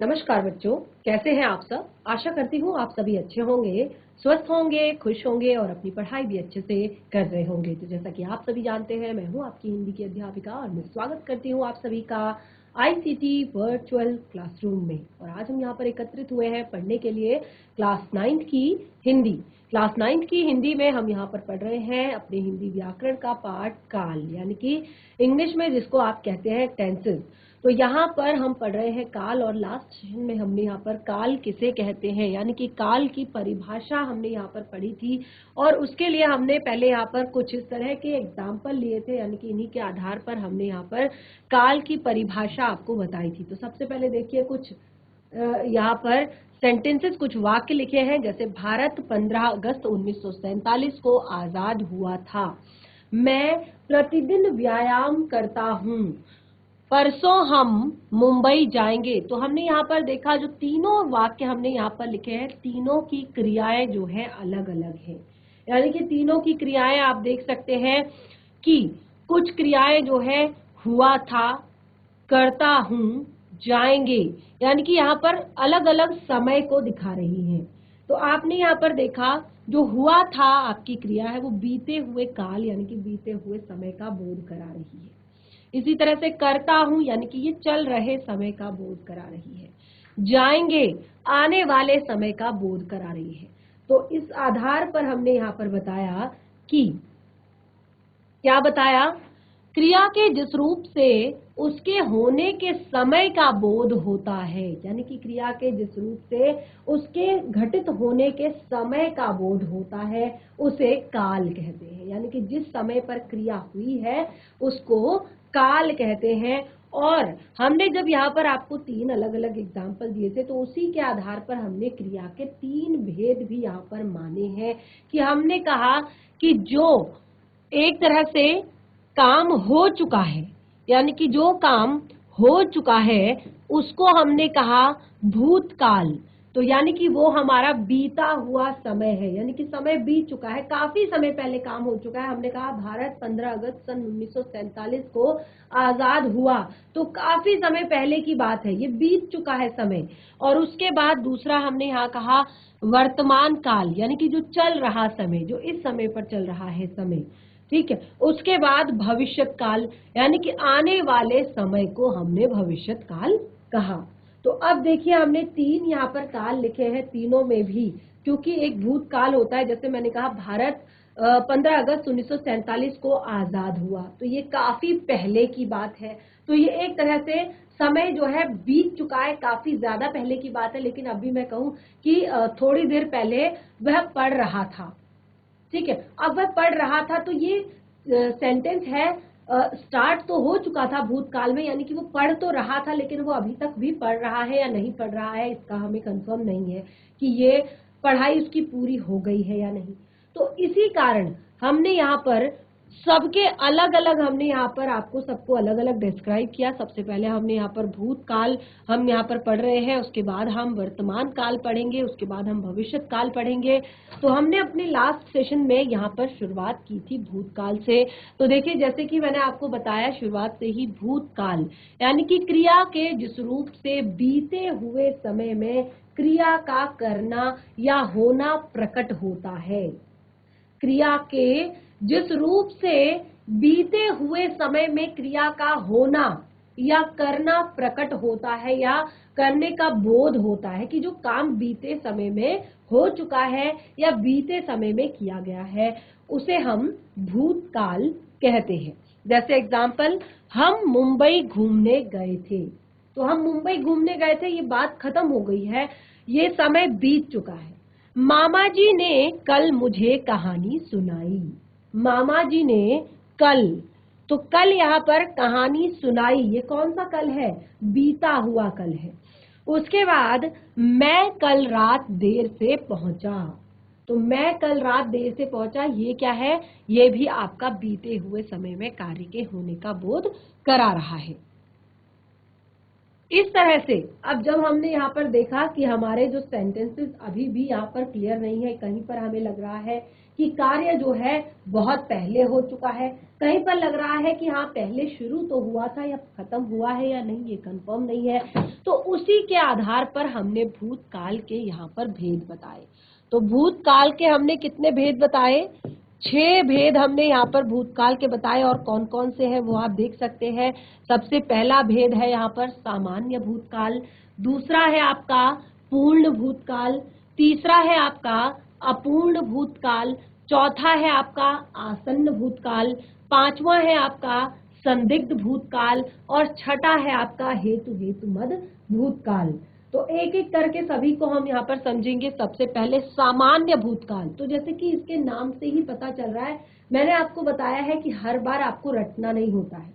नमस्कार बच्चों, कैसे हैं आप सब। आशा करती हूँ आप सभी अच्छे होंगे, स्वस्थ होंगे, खुश होंगे और अपनी पढ़ाई भी अच्छे से कर रहे होंगे। तो जैसा कि आप सभी जानते हैं, मैं हूँ आपकी हिंदी की अध्यापिका और मैं स्वागत करती हूँ आप सभी का आईसीटी वर्चुअल क्लासरूम में। और आज हम यहाँ पर एकत्रित हुए हैं पढ़ने के लिए क्लास 9th की हिंदी। क्लास 9th की हिंदी में हम यहाँ पर पढ़ रहे हैं अपने हिंदी व्याकरण का पाठ काल, यानी कि इंग्लिश में जिसको आप कहते हैं टेंसेस। तो यहाँ पर हम पढ़ रहे हैं काल और लास्ट सेशन में हमने यहाँ पर काल किसे कहते हैं यानी कि काल की परिभाषा हमने यहाँ पर पढ़ी थी। और उसके लिए हमने पहले यहाँ पर कुछ इस तरह के एग्जाम्पल लिए थे, यानी कि इन्हीं के आधार पर हमने यहाँ पर काल की परिभाषा आपको बताई थी। तो सबसे पहले देखिए कुछ यहाँ पर सेंटेंसेस, कुछ वाक्य लिखे हैं। जैसे भारत 15 अगस्त 1947 को आजाद हुआ था। मैं प्रतिदिन व्यायाम करता हूँ। परसों हम मुंबई जाएंगे। तो हमने यहाँ पर देखा जो तीनों वाक्य हमने यहाँ पर लिखे हैं, तीनों की क्रियाएं जो है अलग अलग हैं। यानी कि तीनों की क्रियाएं आप देख सकते हैं कि कुछ क्रियाएं जो है हुआ था, करता हूँ, जाएंगे, यानी कि यहाँ पर अलग अलग समय को दिखा रही हैं। तो आपने यहाँ पर देखा जो हुआ था आपकी क्रिया है वो बीते हुए काल यानी कि बीते हुए समय का बोध करा रही है। इसी तरह से करता हूं यानी कि ये चल रहे समय का बोध करा रही है। जाएंगे आने वाले समय का बोध करा रही है। तो इस आधार पर हमने यहाँ पर बताया कि क्या बताया, क्रिया के जिस रूप से उसके होने के समय का बोध होता है, यानी कि क्रिया के जिस रूप से उसके घटित होने के समय का बोध होता है उसे काल कहते हैं। यानी कि जिस समय पर क्रिया हुई है उसको काल कहते हैं। और हमने जब यहाँ पर आपको 3 अलग अलग एग्जाम्पल दिए थे तो उसी के आधार पर हमने क्रिया के 3 भेद भी यहाँ पर माने हैं। कि हमने कहा कि जो एक तरह से काम हो चुका है, यानी कि जो काम हो चुका है उसको हमने कहा भूतकाल। तो यानी कि वो हमारा बीता हुआ समय है, यानी कि समय बीत चुका है, काफी समय पहले काम हो चुका है। हमने कहा भारत 15 अगस्त सन 1947 को आजाद हुआ, तो काफी समय पहले की बात है, ये बीत चुका है समय। और उसके बाद दूसरा हमने यहाँ कहा वर्तमान काल, यानी कि जो चल रहा समय, जो इस समय पर चल रहा है समय, ठीक है। उसके बाद भविष्यत काल, यानी कि आने वाले समय को हमने भविष्यत काल कहा। तो अब देखिए हमने 3 यहाँ पर काल लिखे हैं, तीनों में भी क्योंकि एक भूतकाल होता है, जैसे मैंने कहा भारत 15 अगस्त 1947 को आजाद हुआ, तो ये काफी पहले की बात है। तो ये एक तरह से समय जो है बीत चुका है, काफी ज्यादा पहले की बात है। लेकिन अभी मैं कहूँ कि थोड़ी देर पहले वह पढ़ रहा था, ठीक है। अब वह पढ़ रहा था, तो ये सेंटेंस है, स्टार्ट तो हो चुका था भूतकाल में, यानी कि वो पढ़ तो रहा था लेकिन वो अभी तक भी पढ़ रहा है या नहीं पढ़ रहा है इसका हमें कंफर्म नहीं है कि ये पढ़ाई उसकी पूरी हो गई है या नहीं। तो इसी कारण हमने यहाँ पर सबके अलग अलग, हमने यहाँ पर आपको सबको अलग अलग डिस्क्राइब किया। सबसे पहले हमने यहाँ पर भूतकाल हम यहाँ पर पढ़ रहे हैं, उसके बाद हम वर्तमान काल पढ़ेंगे, उसके बाद हम भविष्यत काल पढ़ेंगे। तो हमने अपने लास्ट सेशन में यहाँ पर शुरुआत की थी भूतकाल से। तो देखिए जैसे कि मैंने आपको बताया शुरुआत से ही, भूतकाल यानी कि क्रिया के जिस रूप से बीते हुए समय में क्रिया का करना या होना प्रकट होता है। क्रिया के जिस रूप से बीते हुए समय में क्रिया का होना या करना प्रकट होता है या करने का बोध होता है कि जो काम बीते समय में हो चुका है या बीते समय में किया गया है, उसे हम भूतकाल कहते हैं। जैसे एग्जाम्पल, हम मुंबई घूमने गए थे। तो हम मुंबई घूमने गए थे, ये बात खत्म हो गई है, ये समय बीत चुका है। मामा जी ने कल मुझे कहानी सुनाई। मामा जी ने कल, तो कल यहाँ पर कहानी सुनाई, ये कौन सा कल है, बीता हुआ कल है। उसके बाद मैं कल रात देर से पहुंचा। तो मैं कल रात देर से पहुंचा, ये क्या है, ये भी आपका बीते हुए समय में कार्य के होने का बोध करा रहा है। इस तरह से अब जब हमने यहाँ पर देखा कि हमारे जो सेंटेंसेस अभी भी यहाँ पर क्लियर नहीं है, कहीं पर हमें लग रहा है कि कार्य जो है बहुत पहले हो चुका है, कहीं पर लग रहा है कि हाँ पहले शुरू तो हुआ था या खत्म हुआ है या नहीं, ये कंफर्म नहीं है। तो उसी के आधार पर हमने भूतकाल के यहाँ पर भेद बताए। तो भूतकाल के हमने कितने भेद बताए? 6 भेद हमने यहाँ पर भूतकाल के बताए, और कौन कौन से हैं वो आप देख सकते हैं। सबसे पहला भेद है यहाँ पर सामान्य भूतकाल, दूसरा है आपका पूर्ण भूतकाल, तीसरा है आपका अपूर्ण भूतकाल, चौथा है आपका आसन्न भूतकाल, पांचवा है आपका संदिग्ध भूतकाल, और छठा है आपका हेतु हेतुमद भूतकाल। तो एक एक करके सभी को हम यहाँ पर समझेंगे। सबसे पहले सामान्य भूतकाल, तो जैसे कि इसके नाम से ही पता चल रहा है, मैंने आपको बताया है कि हर बार आपको रटना नहीं होता है,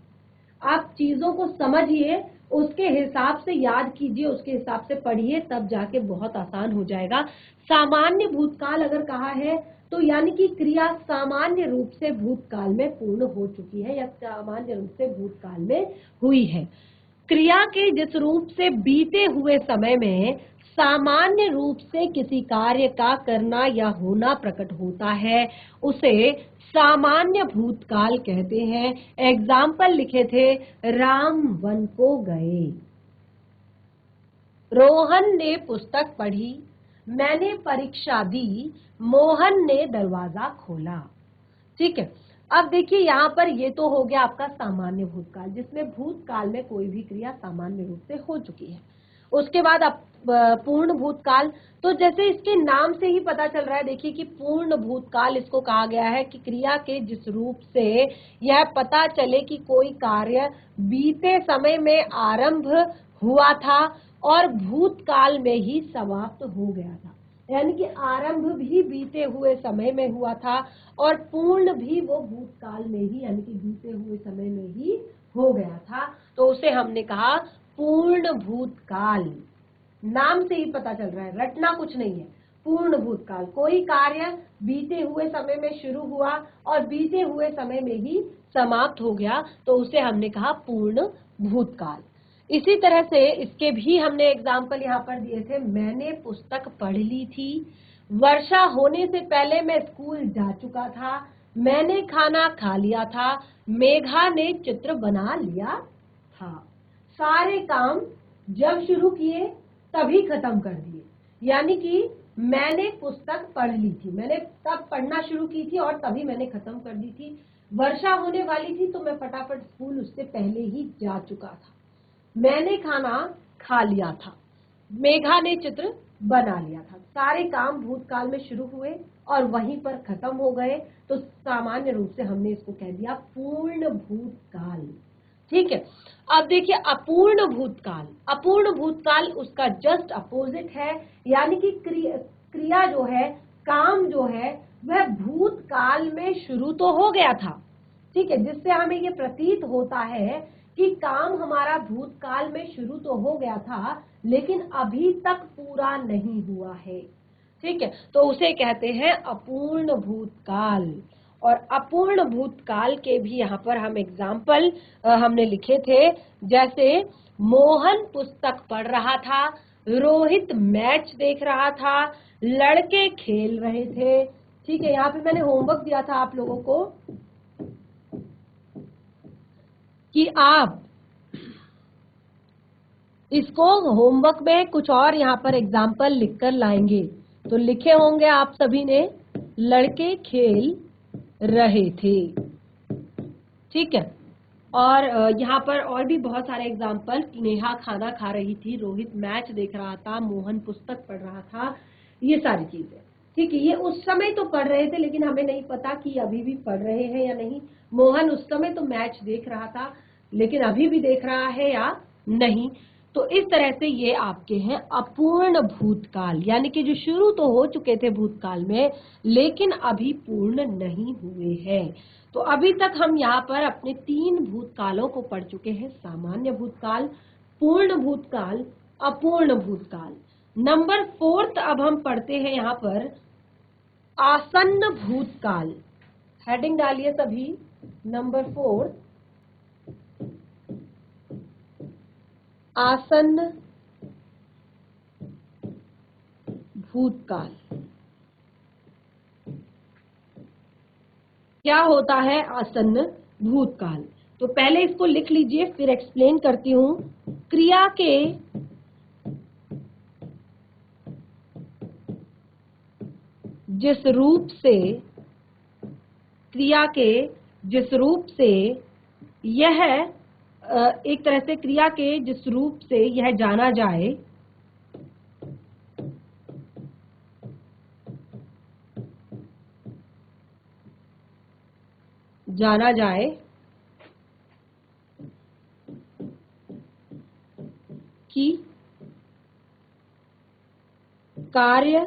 आप चीजों को समझिए, उसके हिसाब से याद कीजिए, उसके हिसाब से पढ़िए, तब जाके बहुत आसान हो जाएगा। सामान्य भूतकाल अगर कहा है तो यानी कि क्रिया सामान्य रूप से भूतकाल में पूर्ण हो चुकी है या सामान्य रूप से भूतकाल में हुई है। क्रिया के जिस रूप से बीते हुए समय में सामान्य रूप से किसी कार्य का करना या होना प्रकट होता है, उसे सामान्य भूतकाल कहते हैं। एग्जाम्पल लिखे थे, राम वन को गए, रोहन ने पुस्तक पढ़ी, मैंने परीक्षा दी, मोहन ने दरवाजा खोला। ठीक है, अब देखिए यहाँ पर ये तो हो गया आपका सामान्य भूतकाल, जिसमें भूतकाल में कोई भी क्रिया सामान्य रूप से हो चुकी है। उसके बाद अब पूर्ण भूतकाल, तो जैसे इसके नाम से ही पता चल रहा है, देखिए कि पूर्ण भूतकाल इसको कहा गया है कि क्रिया के जिस रूप से यह पता चले कि कोई कार्य बीते समय में आरंभ हुआ था और भूतकाल में ही समाप्त हो गया था, यानी कि आरंभ भी बीते हुए समय में हुआ था और पूर्ण भी वो भूतकाल में ही यानी कि बीते हुए समय में ही हो गया था, तो उसे हमने कहा पूर्ण भूतकाल। नाम से ही पता चल रहा है, रटना कुछ नहीं है। पूर्ण भूतकाल, कोई कार्य बीते हुए समय में शुरू हुआ और बीते हुए समय में ही समाप्त हो गया, तो उसे हमने कहा पूर्ण भूतकाल। इसी तरह से इसके भी हमने एग्जाम्पल यहाँ पर दिए थे, मैंने पुस्तक पढ़ ली थी, वर्षा होने से पहले मैं स्कूल जा चुका था, मैंने खाना खा लिया था, मेघा ने चित्र बना लिया था। सारे काम जब शुरू किए तभी खत्म कर दिए, यानी कि मैंने पुस्तक पढ़ ली थी, मैंने तब पढ़ना शुरू की थी और तभी मैंने खत्म कर दी थी। वर्षा होने वाली थी तो मैं फटाफट स्कूल उससे पहले ही जा चुका था। मैंने खाना खा लिया था, मेघा ने चित्र बना लिया था। सारे काम भूतकाल में शुरू हुए और वहीं पर खत्म हो गए, तो सामान्य रूप से हमने इसको कह दिया पूर्ण भूतकाल। ठीक है, अब देखिए अपूर्ण भूतकाल। अपूर्ण भूतकाल उसका जस्ट अपोजिट है, यानी कि क्रिया जो है, काम जो है, वह भूतकाल में शुरू तो हो गया था, ठीक है, जिससे हमें ये प्रतीत होता है कि काम हमारा भूतकाल में शुरू तो हो गया था लेकिन अभी तक पूरा नहीं हुआ है। ठीक है, तो उसे कहते हैं अपूर्ण भूतकाल। और अपूर्ण भूतकाल के भी यहाँ पर हम एग्जाम्पल हमने लिखे थे, जैसे मोहन पुस्तक पढ़ रहा था, रोहित मैच देख रहा था, लड़के खेल रहे थे। ठीक है, यहाँ पे मैंने होमवर्क दिया था आप लोगों को कि आप इसको होमवर्क में कुछ और यहाँ पर एग्जाम्पल लिखकर लाएंगे। तो लिखे होंगे आप सभी ने, लड़के खेल रहे थे। ठीक है, और यहाँ पर और भी बहुत सारे एग्जाम्पल, नेहा खाना खा रही थी, रोहित मैच देख रहा था, मोहन पुस्तक पढ़ रहा था, ये सारी चीजें। ठीक है, ये उस समय तो पढ़ रहे थे लेकिन हमें नहीं पता कि अभी भी पढ़ रहे हैं या नहीं। मोहन उस समय तो मैच देख रहा था लेकिन अभी भी देख रहा है या नहीं। तो इस तरह से ये आपके हैं अपूर्ण भूतकाल, यानी कि जो शुरू तो हो चुके थे भूतकाल में लेकिन अभी पूर्ण नहीं हुए हैं। तो अभी तक हम यहाँ पर अपने 3 भूतकालों को पढ़ चुके हैं, सामान्य भूतकाल, पूर्ण भूतकाल, अपूर्ण भूतकाल। नंबर 4 अब हम पढ़ते हैं यहाँ पर आसन्न भूतकाल। हेडिंग डालिए सभी, नंबर 4 आसन्न भूतकाल। क्या होता है आसन्न भूतकाल? तो पहले इसको लिख लीजिए, फिर एक्सप्लेन करती हूं। क्रिया के जिस रूप से यह एक तरह से क्रिया के जिस रूप से यह जाना जाए कि कार्य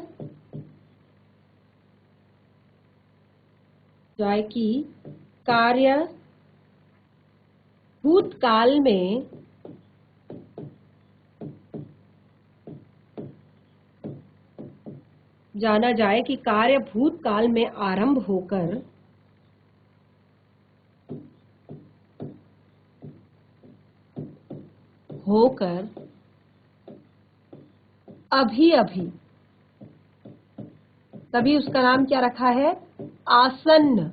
भूतकाल में जाना जाए कि कार्य भूतकाल में आरंभ होकर अभी तभी उसका नाम क्या रखा है? आसन्न।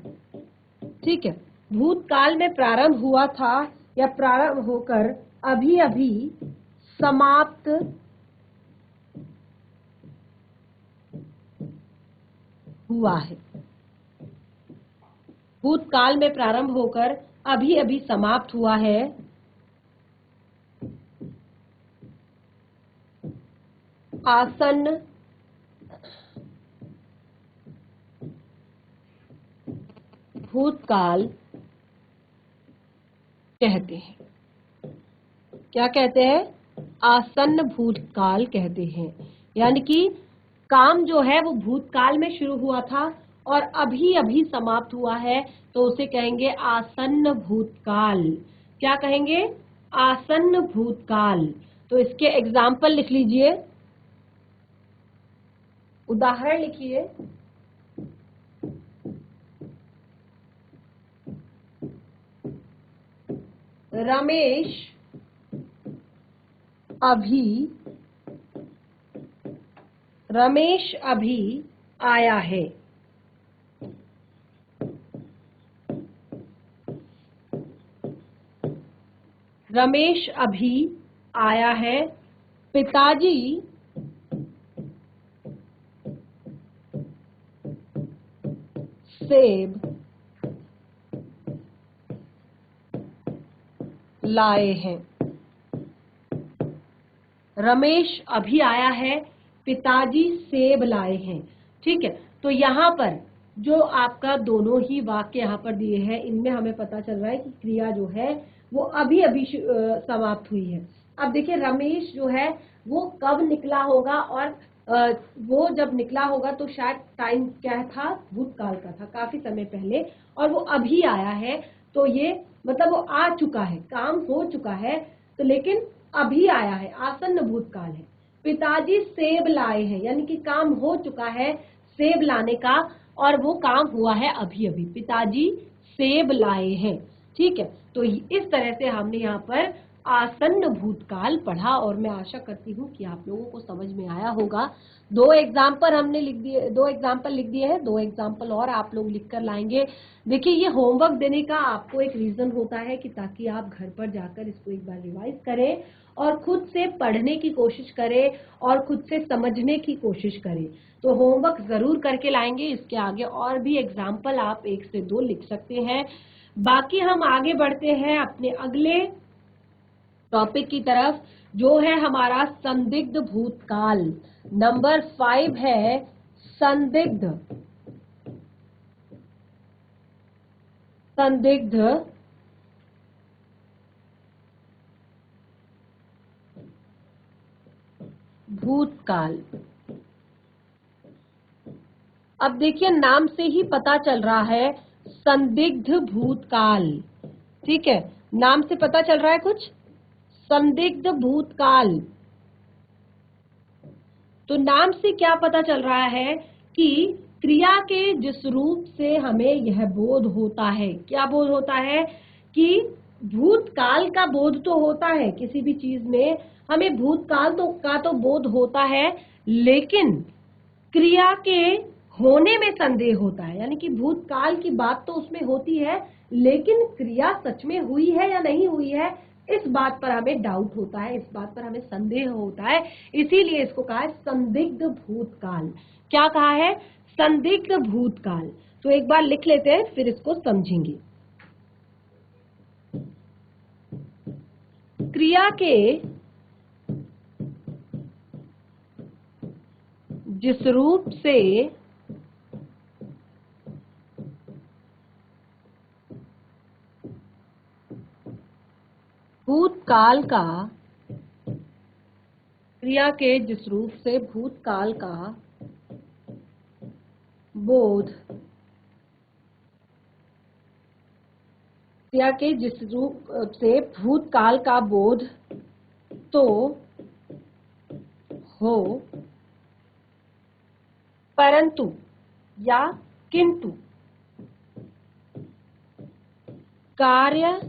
ठीक है, भूतकाल में प्रारंभ हुआ था या प्रारंभ होकर अभी समाप्त हुआ है। भूतकाल में प्रारंभ होकर अभी समाप्त हुआ है। आसन्न भूतकाल कहते हैं। क्या कहते हैं? आसन्न भूतकाल कहते हैं। यानी कि काम जो है वो भूतकाल में शुरू हुआ था और अभी समाप्त हुआ है, तो उसे कहेंगे आसन्न भूतकाल। क्या कहेंगे? आसन्न भूतकाल। तो इसके एग्जाम्पल लिख लीजिए, उदाहरण लिखिए। रमेश अभी आया है। रमेश अभी आया है। पिताजी सेब लाए हैं। रमेश अभी आया है, पिताजी सेब लाए हैं। ठीक है, तो यहाँ पर जो आपका दोनों ही वाक्य यहाँ पर दिए हैं, इनमें हमें पता चल रहा है कि क्रिया जो है वो अभी समाप्त हुई है। अब देखिए, रमेश जो है वो कब निकला होगा, और वो जब निकला होगा तो शायद टाइम क्या था? भूतकाल का था, काफी समय पहले, और वो अभी आया है, तो ये मतलब वो आ चुका है, काम हो चुका है, तो लेकिन अभी आया है, आसन्न भूतकाल है। पिताजी सेब लाए हैं, यानी कि काम हो चुका है सेब लाने का, और वो काम हुआ है अभी। पिताजी सेब लाए हैं। ठीक है, तो इस तरह से हमने यहाँ पर आसन्न भूतकाल पढ़ा, और मैं आशा करती हूँ कि आप लोगों को समझ में आया होगा। दो एग्जाम्पल लिख दिए हैं, दो एग्जाम्पल और आप लोग लिख कर लाएंगे। देखिए, ये होमवर्क देने का आपको एक रीजन होता है कि ताकि आप घर पर जाकर इसको एक बार रिवाइज करें और खुद से पढ़ने की कोशिश करें और खुद से समझने की कोशिश करें। तो होमवर्क जरूर करके लाएंगे। इसके आगे और भी एग्जाम्पल आप 1 से 2 लिख सकते हैं। बाकी हम आगे बढ़ते हैं अपने अगले टॉपिक की तरफ, जो है हमारा संदिग्ध भूतकाल। नंबर 5 है संदिग्ध भूतकाल। अब देखिए, नाम से ही पता चल रहा है संदिग्ध भूतकाल। ठीक है, नाम से पता चल रहा है कुछ, संदिग्ध भूतकाल। तो नाम से क्या पता चल रहा है कि क्रिया के जिस रूप से हमें यह बोध होता है, क्या बोध होता है? कि भूतकाल का बोध तो होता है, किसी भी चीज में हमें भूतकाल का तो बोध होता है, लेकिन क्रिया के होने में संदेह होता है, यानी कि भूतकाल की बात तो उसमें होती है लेकिन क्रिया सच में हुई है या नहीं हुई है इस बात पर हमें डाउट होता है, इस बात पर हमें संदेह होता है, इसीलिए इसको कहा है संदिग्ध भूतकाल। क्या कहा है? संदिग्ध भूतकाल। तो एक बार लिख लेते हैं फिर इसको समझेंगे। क्रिया के जिस रूप से भूतकाल का, क्रिया के जिस रूप से भूतकाल का बोध, क्रिया के जिस रूप से भूतकाल का बोध तो हो, परंतु या किंतु कार्य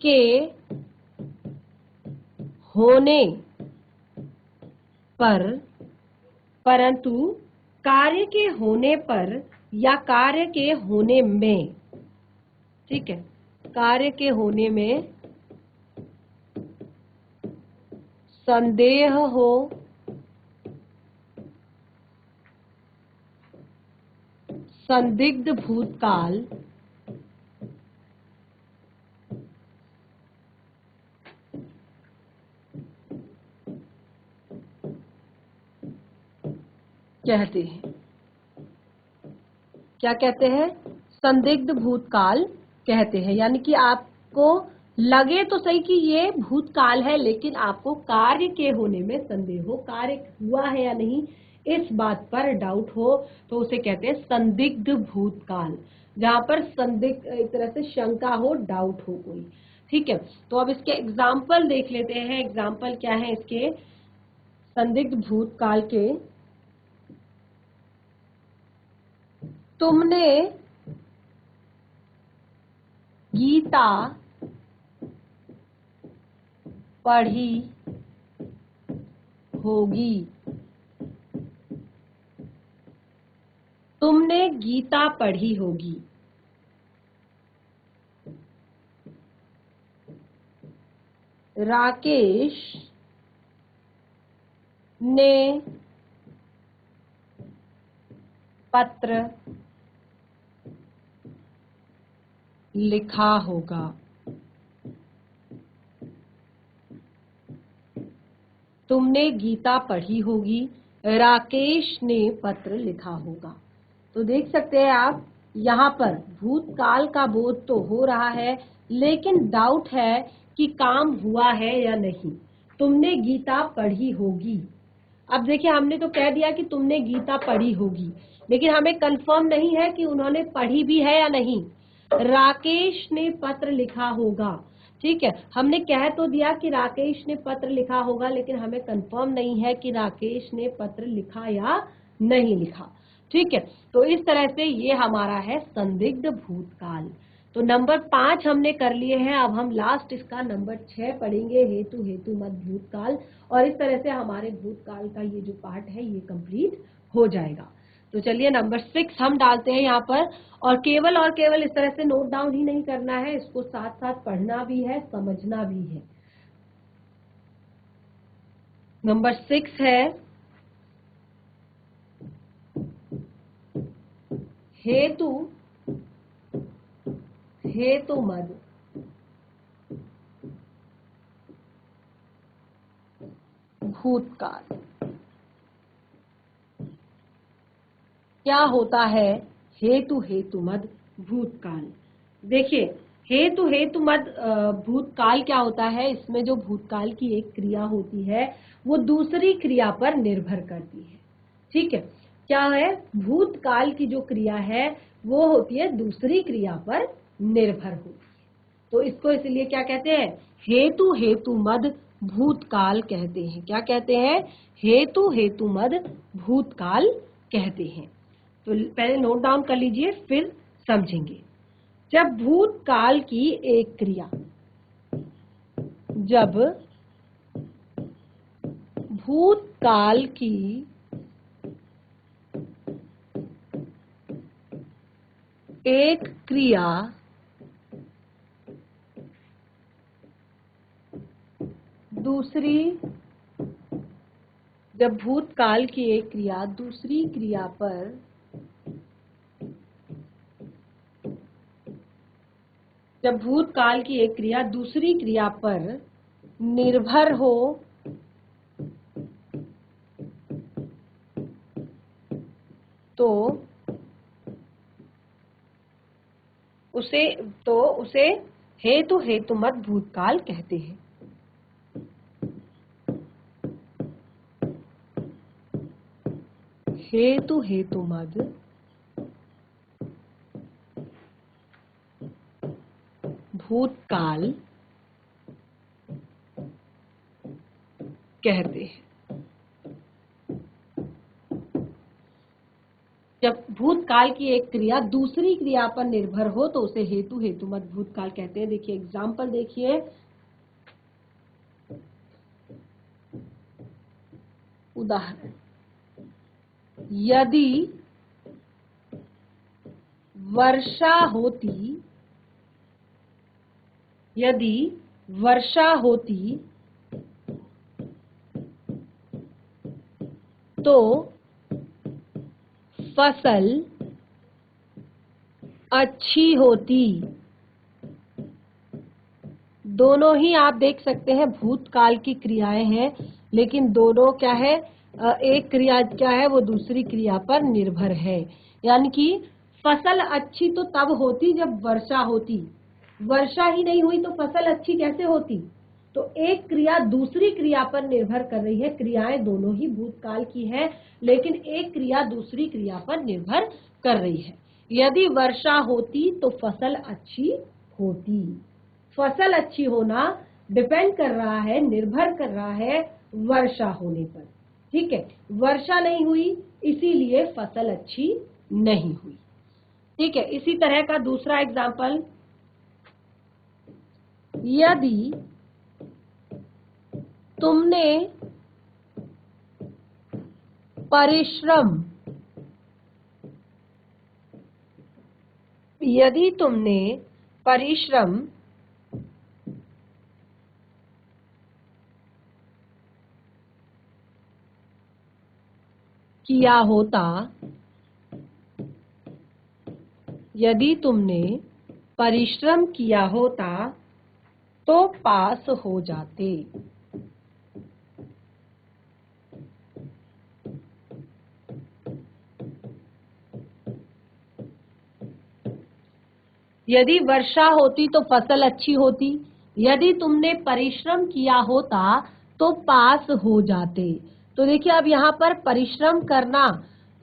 के होने पर, परंतु कार्य के होने पर या कार्य के होने में, ठीक है, कार्य के होने में संदेह हो, संदिग्ध भूतकाल कहते हैं। क्या कहते हैं? संदिग्ध भूतकाल कहते हैं। यानी कि आपको लगे तो सही कि ये भूतकाल है लेकिन आपको कार्य के होने में संदेह हो, कार्य हुआ है या नहीं इस बात पर डाउट हो, तो उसे कहते हैं संदिग्ध भूतकाल। जहां पर संदिग्ध एक तरह से शंका हो, डाउट हो कोई। ठीक है, तो अब इसके एग्जाम्पल देख लेते हैं। एग्जाम्पल क्या है इसके संदिग्ध भूतकाल के? तुमने गीता पढ़ी होगी। तुमने गीता पढ़ी होगी। राकेश ने पत्र लिखा होगा। तुमने गीता पढ़ी होगी, राकेश ने पत्र लिखा होगा। तो देख सकते हैं आप यहाँ पर भूतकाल का बोध तो हो रहा है लेकिन डाउट है कि काम हुआ है या नहीं। तुमने गीता पढ़ी होगी। अब देखिए हमने तो कह दिया कि तुमने गीता पढ़ी होगी लेकिन हमें कंफर्म नहीं है कि उन्होंने पढ़ी भी है या नहीं। राकेश ने पत्र लिखा होगा, ठीक है, हमने कह तो दिया कि राकेश ने पत्र लिखा होगा लेकिन हमें कंफर्म नहीं है कि राकेश ने पत्र लिखा या नहीं लिखा। ठीक है, तो इस तरह से ये हमारा है संदिग्ध भूतकाल। तो नंबर 5 हमने कर लिए हैं। अब हम लास्ट इसका नंबर 6 पढ़ेंगे, हेतु हेतु मत भूतकाल। और इस तरह से हमारे भूतकाल का ये जो पार्ट है ये कंप्लीट हो जाएगा। तो चलिए नंबर 6 हम डालते हैं यहाँ पर। और केवल इस तरह से नोट डाउन ही नहीं करना है, इसको साथ साथ पढ़ना भी है, समझना भी है। नंबर 6 है हेतु हेतु मद भूतकाल। क्या होता है हेतु हेतु मद भूतकाल? देखिए हेतु हेतु मद भूतकाल क्या होता है? इसमें जो भूतकाल की एक क्रिया होती है वो दूसरी क्रिया पर निर्भर करती है। ठीक है, क्या है? भूतकाल की जो क्रिया है वो होती है दूसरी क्रिया पर निर्भर होती है। तो इसको इसलिए क्या कहते हैं? हेतु हेतु मद भूतकाल कहते हैं। क्या कहते हैं? हेतु हेतु मद भूतकाल कहते हैं। तो पहले नोट डाउन कर लीजिए फिर समझेंगे। जब भूतकाल की एक क्रिया, जब भूतकाल की एक क्रिया दूसरी, जब भूतकाल की एक क्रिया दूसरी क्रिया पर जब भूतकाल की एक क्रिया दूसरी क्रिया पर निर्भर हो तो उसे हेतुमत भूतकाल कहते हैं। हेतुमत भूतकाल कहते हैं। जब भूतकाल की एक क्रिया दूसरी क्रिया पर निर्भर हो तो उसे हेतुमत भूतकाल कहते हैं। देखिए एग्जाम्पल देखिए, उदाहरण, यदि वर्षा होती तो फसल अच्छी होती। दोनों ही आप देख सकते हैं भूतकाल की क्रियाएं हैं, लेकिन दोनों क्या है, एक क्रिया क्या है वो दूसरी क्रिया पर निर्भर है। यानी कि फसल अच्छी तो तब होती जब वर्षा होती, वर्षा ही नहीं हुई तो फसल अच्छी कैसे होती। तो एक क्रिया दूसरी क्रिया पर निर्भर कर रही है। क्रियाएं दोनों ही भूतकाल की है, लेकिन एक क्रिया दूसरी क्रिया पर निर्भर कर रही है। यदि वर्षा होती तो फसल अच्छी होती। फसल अच्छी होना डिपेंड कर रहा है, निर्भर कर रहा है वर्षा होने पर। ठीक है, वर्षा नहीं हुई इसीलिए फसल अच्छी नहीं हुई। ठीक है, इसी तरह का दूसरा एग्जाम्पल, यदि तुमने परिश्रम किया होता, यदि तुमने परिश्रम किया होता तो पास हो जाते। यदि वर्षा होती तो फसल अच्छी होती, यदि तुमने परिश्रम किया होता तो पास हो जाते। तो देखिए अब यहाँ पर परिश्रम करना,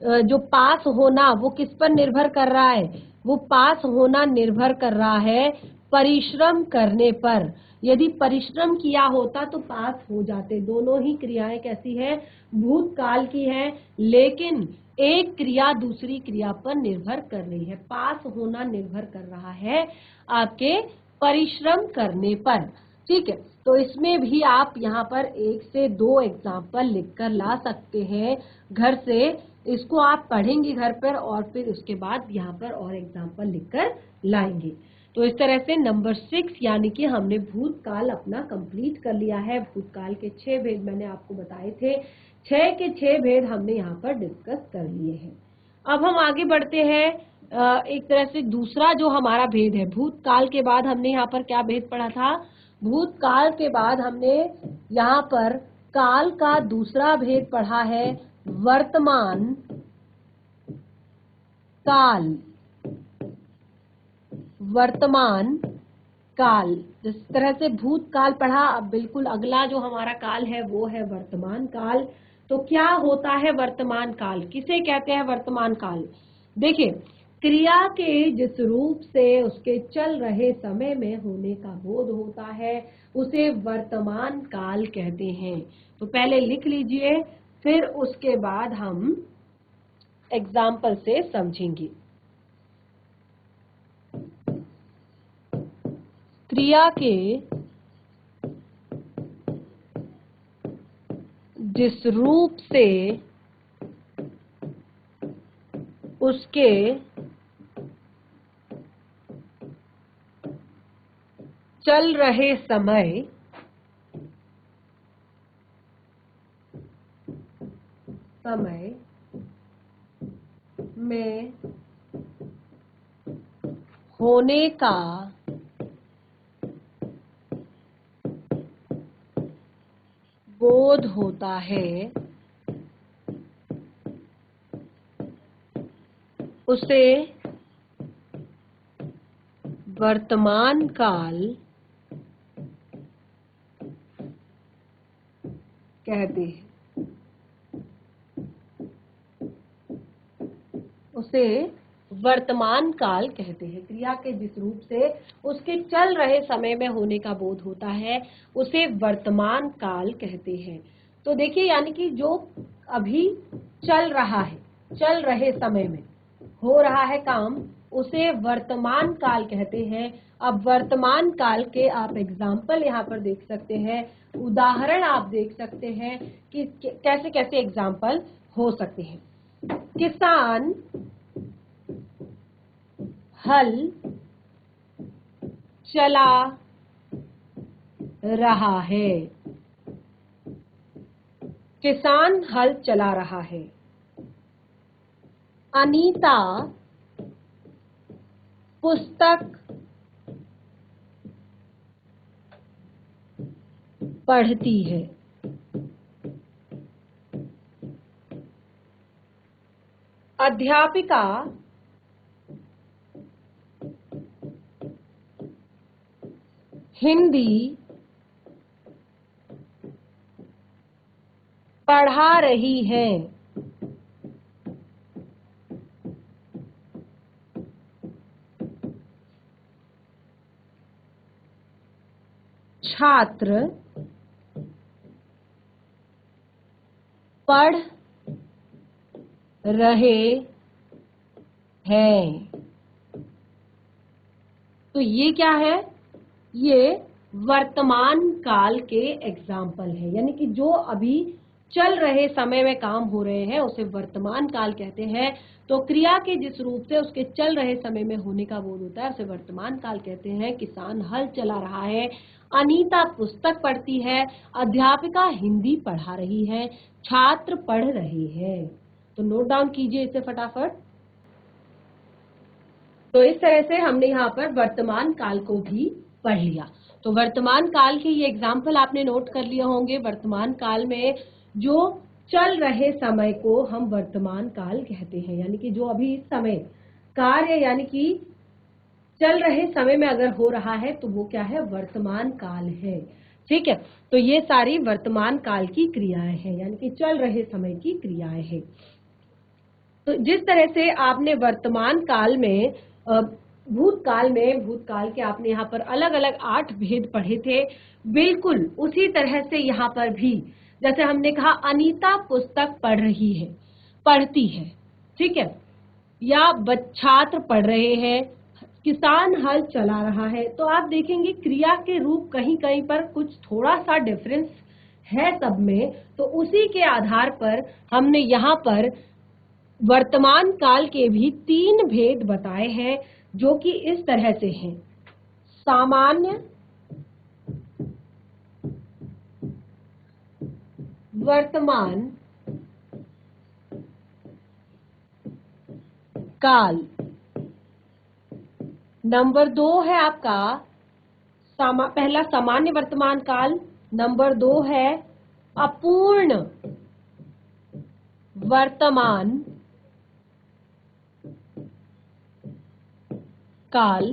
जो पास होना वो किस पर निर्भर कर रहा है, वो पास होना निर्भर कर रहा है परिश्रम करने पर। यदि परिश्रम किया होता तो पास हो जाते। दोनों ही क्रियाएं कैसी है, भूतकाल की है, लेकिन एक क्रिया दूसरी क्रिया पर निर्भर कर रही है। पास होना निर्भर कर रहा है आपके परिश्रम करने पर। ठीक है, तो इसमें भी आप यहाँ पर 1 से 2 एग्जाम्पल लिखकर ला सकते हैं घर से। इसको आप पढ़ेंगे घर पर और फिर उसके बाद यहाँ पर और एग्जाम्पल लिखकर लाएंगे। तो इस तरह से नंबर 6 यानी कि हमने भूतकाल अपना कंप्लीट कर लिया है। भूतकाल के 6 भेद मैंने आपको बताए थे, 6 के 6 भेद हमने यहाँ पर डिस्कस कर लिए हैं। अब हम आगे बढ़ते हैं। एक तरह से दूसरा जो हमारा भेद है, भूतकाल के बाद हमने यहाँ पर क्या भेद पढ़ा था, भूतकाल के बाद हमने यहाँ पर काल का दूसरा भेद पढ़ा है, वर्तमान काल। वर्तमान काल, जिस तरह से भूतकाल पढ़ा, अब बिल्कुल अगला जो हमारा काल है वो है वर्तमान काल। तो क्या होता है वर्तमान काल, किसे कहते हैं वर्तमान काल। देखिए, क्रिया के जिस रूप से उसके चल रहे समय में होने का बोध होता है उसे वर्तमान काल कहते हैं। तो पहले लिख लीजिए, फिर उसके बाद हम एग्जाम्पल से समझेंगे। क्रिया के जिस रूप से उसके चल रहे समय में होने का बोध होता है, उसे वर्तमान काल कहते हैं। उसे वर्तमान काल कहते हैं। क्रिया के जिस रूप से उसके चल रहे समय में होने का बोध होता है, उसे वर्तमान काल कहते हैं। तो देखिए, यानी कि जो अभी चल रहा है, चल रहे समय में हो रहा है काम, उसे वर्तमान काल कहते हैं। अब वर्तमान काल के आप एग्जाम्पल यहाँ पर देख सकते हैं, उदाहरण आप देख सकते हैं कि कैसे कैसे एग्जाम्पल हो सकते हैं। किसान हल चला रहा है। किसान हल चला रहा है। अनीता पुस्तक पढ़ती है। अध्यापिका हिंदी पढ़ा रही है। छात्र पढ़ रहे हैं। तो ये क्या है? ये वर्तमान काल के एग्जाम्पल है, यानी कि जो अभी चल रहे समय में काम हो रहे हैं उसे वर्तमान काल कहते हैं। तो क्रिया के जिस रूप से उसके चल रहे समय में होने का बोध होता है उसे वर्तमान काल कहते हैं। किसान हल चला रहा है, अनीता पुस्तक पढ़ती है, अध्यापिका हिंदी पढ़ा रही है, छात्र पढ़ रहे हैं। तो नोट डाउन कीजिए इसे फटाफट। तो इस तरह से हमने यहाँ पर वर्तमान काल को भी पढ़ लिया। तो वर्तमान काल के ये एग्जाम्पल आपने नोट कर लिए होंगे। वर्तमान काल में जो चल रहे समय को हम वर्तमान काल कहते हैं, यानी कि जो अभी इस समय कार्य यानी कि चल रहे समय में अगर हो रहा है तो वो क्या है? वर्तमान काल है। ठीक है, तो ये सारी वर्तमान काल की क्रियाएं हैं, यानी कि चल रहे समय की क्रियाएं हैं। तो जिस तरह से आपने वर्तमान काल में भूतकाल के आपने यहाँ पर अलग अलग 8 भेद पढ़े थे, बिल्कुल उसी तरह से यहाँ पर भी जैसे हमने कहा अनीता पुस्तक पढ़ रही है, पढ़ती है, ठीक है, या छात्र पढ़ रहे हैं, किसान हल चला रहा है। तो आप देखेंगे क्रिया के रूप कहीं कहीं पर कुछ थोड़ा सा डिफरेंस है सब में। तो उसी के आधार पर हमने यहाँ पर वर्तमान काल के भी 3 भेद बताए हैं, जो कि इस तरह से हैं। सामान्य वर्तमान काल, नंबर 2 है आपका पहला सामान्य वर्तमान काल, नंबर 2 है अपूर्ण वर्तमान काल,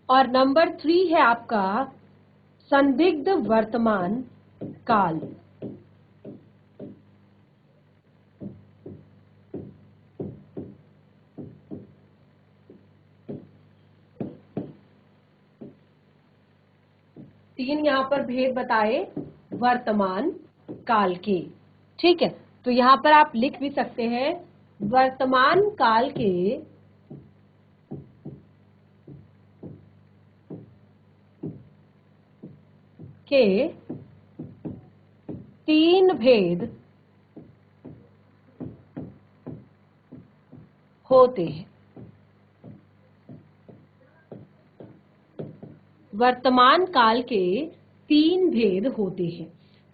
और नंबर 3 है आपका संदिग्ध वर्तमान काल। तीन यहाँ पर भेद बताए वर्तमान काल के। ठीक है, तो यहाँ पर आप लिख भी सकते हैं वर्तमान काल के 3 भेद होते हैं। वर्तमान काल के 3 भेद होते हैं।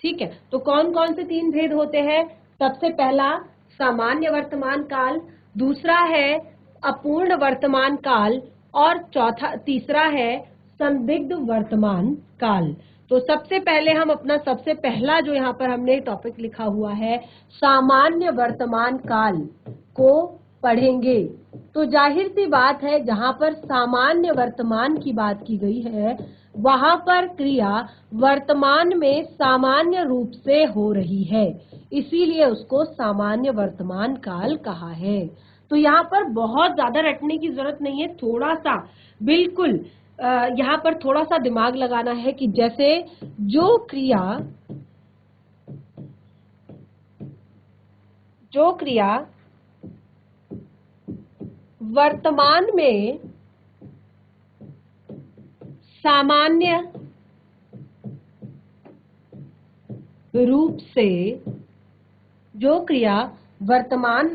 ठीक है, तो कौन कौन से 3 भेद होते हैं? सबसे पहला सामान्य वर्तमान काल, दूसरा है अपूर्ण वर्तमान काल और तीसरा है संदिग्ध वर्तमान काल। तो सबसे पहले हम अपना सबसे पहला जो यहाँ पर हमने टॉपिक लिखा हुआ है सामान्य वर्तमान काल को पढ़ेंगे। तो जाहिर सी बात है जहां पर सामान्य वर्तमान की बात की गई है वहां पर क्रिया वर्तमान में सामान्य रूप से हो रही है, इसीलिए उसको सामान्य वर्तमान काल कहा है। तो यहाँ पर बहुत ज्यादा रटने की जरूरत नहीं है, थोड़ा सा बिल्कुल यहाँ पर थोड़ा सा दिमाग लगाना है कि जैसे जो क्रिया वर्तमान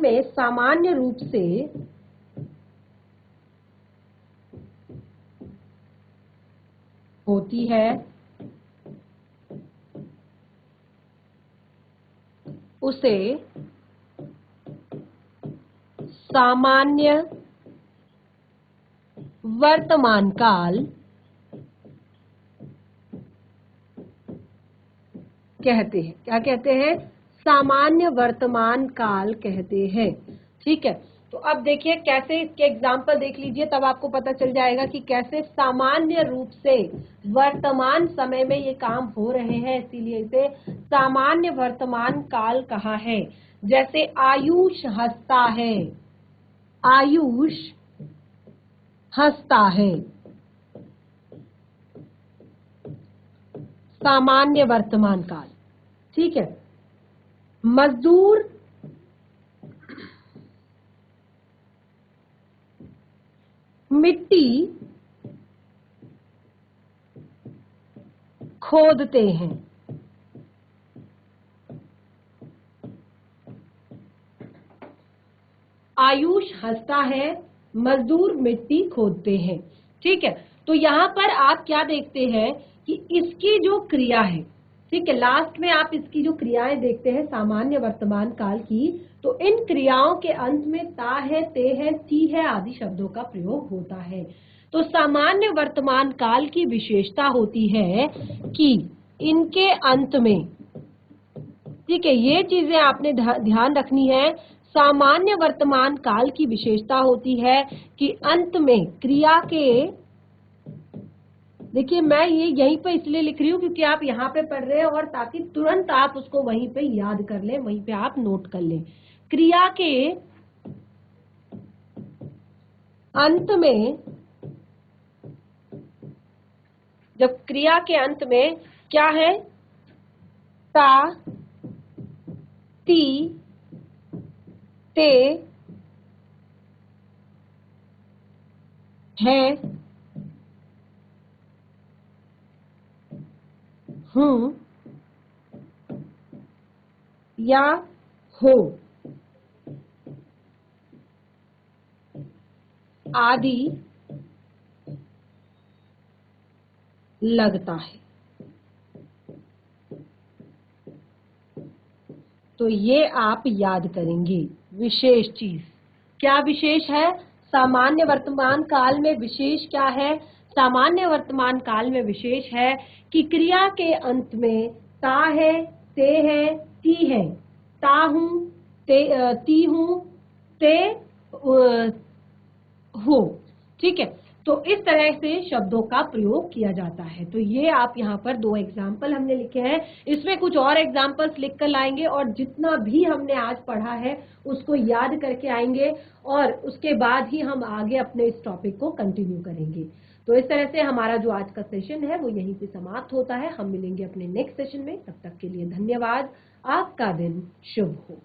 में सामान्य रूप से होती है उसे सामान्य वर्तमान काल कहते हैं। क्या कहते हैं? सामान्य वर्तमान काल कहते हैं। ठीक है, तो अब देखिए कैसे इसके एग्जाम्पल देख लीजिए, तब आपको पता चल जाएगा कि कैसे सामान्य रूप से वर्तमान समय में ये काम हो रहे हैं, इसीलिए इसे सामान्य वर्तमान काल कहा है। जैसे आयुष हंसता है, आयुष हंसता है, सामान्य वर्तमान काल। ठीक है, मजदूर मिट्टी खोदते हैं, आयुष हंसता है, मजदूर मिट्टी खोदते हैं। ठीक है, तो यहाँ पर आप क्या देखते हैं कि इसकी जो क्रिया है, ठीक है, लास्ट में आप इसकी जो क्रियाएं देखते हैं सामान्य वर्तमान काल की, तो इन क्रियाओं के अंत में ता है, ते है, ती है आदि शब्दों का प्रयोग होता है। तो सामान्य वर्तमान काल की विशेषता होती है कि इनके अंत में, ठीक है, ये चीजें आपने ध्यान रखनी है। सामान्य वर्तमान काल की विशेषता होती है कि अंत में क्रिया के, देखिए मैं ये यहीं पे इसलिए लिख रही हूँ क्योंकि आप यहाँ पे पढ़ रहे हैं और ताकि तुरंत आप उसको वहीं पे याद कर लें, वहीं पे आप नोट कर लें। क्रिया के अंत में, जब क्रिया के अंत में क्या है, ता, ती, ते है, हूं या हो आदि लगता है। तो ये आप याद करेंगे। विशेष चीज क्या विशेष है? सामान्य वर्तमान काल में विशेष क्या है? सामान्य वर्तमान काल में विशेष है कि क्रिया के अंत में ता है, ते है, ती है, ता हूं, ती हूं, ते हो। ठीक है, तो इस तरह से शब्दों का प्रयोग किया जाता है। तो ये आप यहाँ पर 2 एग्जाम्पल हमने लिखे हैं, इसमें कुछ और एग्जाम्पल्स लिख कर लाएंगे और जितना भी हमने आज पढ़ा है उसको याद करके आएंगे और उसके बाद ही हम आगे अपने इस टॉपिक को कंटिन्यू करेंगे। तो इस तरह से हमारा जो आज का सेशन है वो यहीं पे समाप्त होता है। हम मिलेंगे अपने नेक्स्ट सेशन में, तब तक के लिए धन्यवाद। आपका दिन शुभ हो।